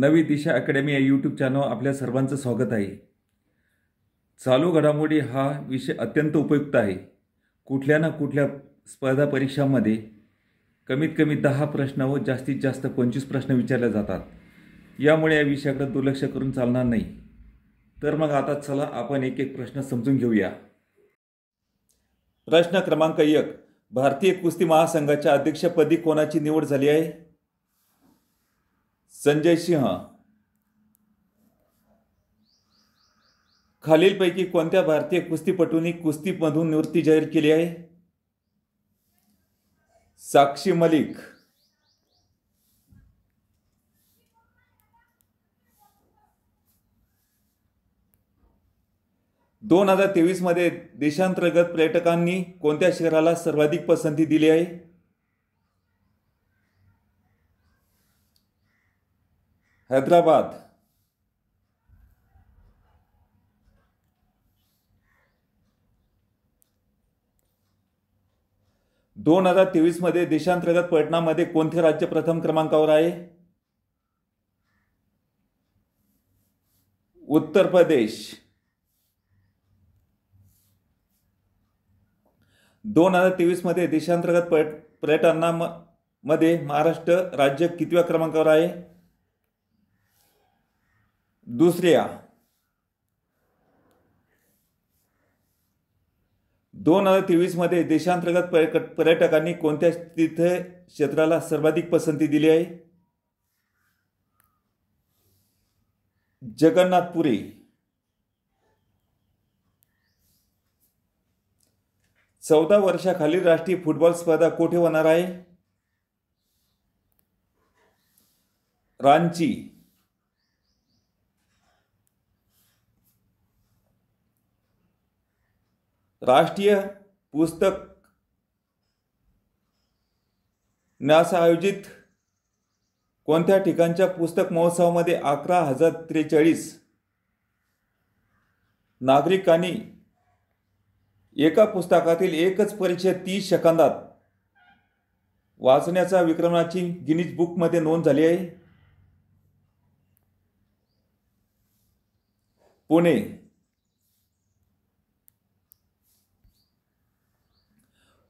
नवी दिशा अकॅडमी या YouTube channel आपल्या सर्वांचं स्वागत आहे। चालू घडामोडी हा विषय अत्यंत उपयुक्त आहे। कुठल्या ना कुठल्या स्पर्धा परीक्षांमध्ये कमीत कमी 10 प्रश्न व जास्तीत जास्त 25 प्रश्न विचारले जातात। यामुळे या विषयाकडे दुर्लक्ष करून चालणार नाही। तर मग आता चला आपण एक एक प्रश्न समजून घेऊया। प्रश्न क्रमांक 1, भारतीय कुस्ती महासंघाच्या अध्यक्षपदी कोणाची निवड झाली आहे? संजय सिंह। खालीलपैकी कोणत्या भारतीय कुस्तीपटूंनी कुस्तीमधून निवृत्ती जाहीर केली आहे? साक्षी मलिक। दोन 2023 मध्ये देशांतर्गत पर्यटकांनी कोणत्या शहराला सर्वाधिक पसंती दिली आहे? हैदराबाद। 2023 मध्ये देशांतर्गत पर्यटनामध्ये कोणते राज्य प्रथम क्रमांकावर आहे? उत्तर प्रदेश। 2023 मध्ये देशांतर्गत पर्यटनामध्ये महाराष्ट्र राज्य कितव्या क्रमांकावर आहे? दुसऱ्या। 2023 मध्ये देशांतर्गत पर्यटकांनी कोणत्या तीर्थक्षेत्राला सर्वाधिक पसंती दिली आहे? जगन्नाथपुरी। 14 वर्षाखालील राष्ट्रीय फुटबॉल स्पर्धा कोठे होणार आहे? रांची। राष्ट्रीय पुस्तक न्यास आयोजित कोणत्या ठिकाणच्या पुस्तक महोत्सवामध्ये 11,043 नागरिकांनी एका पुस्तकातील एकच परिच्छेद 30 सेकंदात वाचण्याचा विक्रमाची गिनीज बुकमध्ये नोंद झाली आहे? पुणे।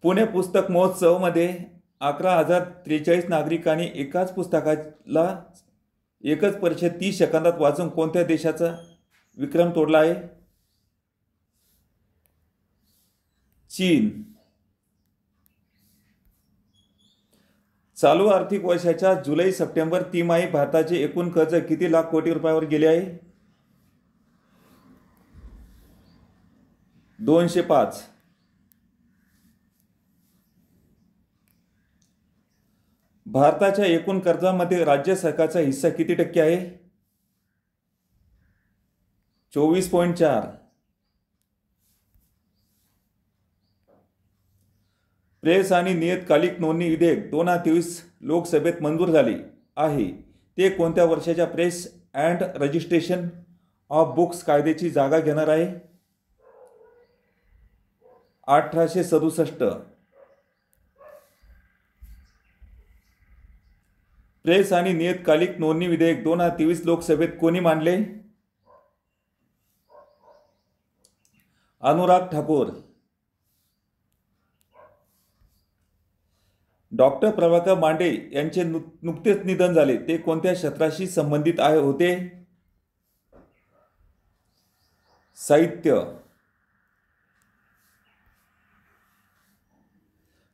पुणे पुस्तक महोत्सवामध्ये 11,043 नागरिकांनी एकाच पुस्तकाला एकच परिच्छेद 30 सेकंदात वाचून कोणत्या देशाचा विक्रम तोडला आहे? चीन। चालू आर्थिक वर्षाच्या जुलै सप्टेंबर तिमाही भारताचे एकूण कर्ज किती लाख कोटी रुपयावर गेले आहे? 205। भारताच्या एकूण कर्जामध्ये राज्य सरकारचा हिस्सा किती टक्के आहे? 24.4। प्रेस आणि नियतकालिक नोंदणी विधेयक 2023 लोकसभेत मंजूर झाले आहे ते कोणत्या वर्षाच्या press and registration of books कायद्याची जागा घेणार आहे? 1867। प्रेस आणि नियतकालिक नोंदणी विधेयक 2023 लोकसभेत कोणी मांडले? अनुराग ठाकूर। डॉक्टर प्रभाकर मांडे यांचे नुकतेच निधन झाले ते कोणत्या क्षेत्राशी संबंधित होते? साहित्य।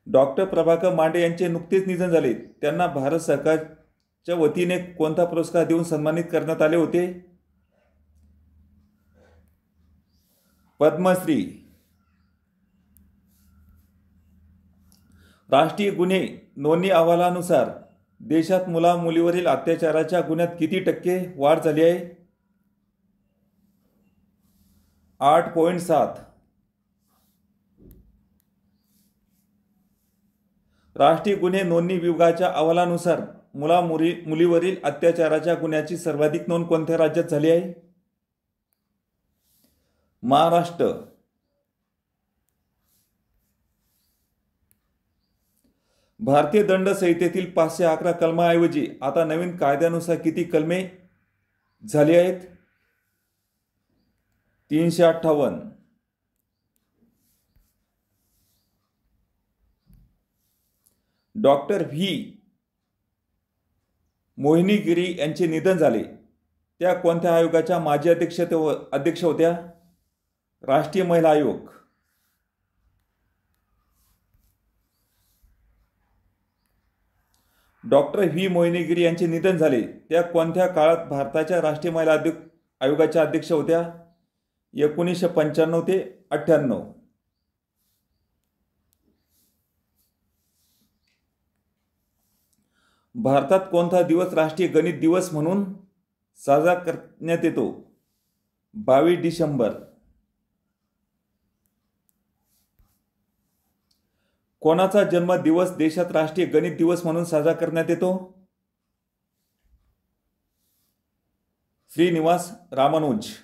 डॉक्टर प्रभाकर मांडे यांचे नुकतेच निधन झाले त्यांना भारत सरकारच्या वतीने कोणता पुरस्कार देऊन सन्मानित करण्यात आले होते? पद्मश्री। राष्ट्रीय गुन्हे नोंदणी अहवालानुसार देशात मुला-मुलीवरील अत्याचाराच्या गुन्ह्यात किती टक्के वाढ झाली आहे? 8.7। राष्ट्रीय गुन्हे नोंदणी विभागाच्या अहवालानुसार मुलीवरील अत्याचाराच्या गुन्ह्याची सर्वाधिक नोंद कोणत्या राज्यात झाली आहे? महाराष्ट्र। भारतीय दंड संहितेतील 511 कलमाऐवजी आता नवीन कायद्यानुसार किती कलमे झाली आहेत 358. डॉक्टर व्ही मोहिनी गिरी यांचे निधन झाले. त्या कोणत्या आयोगाच्या माजी अध्यक्ष होत्या? राष्ट्रीय महिला आयोग. डॉक्टर व्ही मोहिनी गिरी यांचे निधन झाले. त्या कोणत्या काळात भारताच्या राष्ट्रीय महिला आयोगाच्या अध्यक्ष होत्या? 1995 ते 98. भारतात कोणता दिवस राष्ट्रीय गणित दिवस म्हणून साजरा करण्यात येतो? 22 डिसेंबर. कोणाचा जन्मदिवस देशात राष्ट्रीय गणित दिवस म्हणून साजरा करण्यात येतो? श्रीनिवास रामानुज.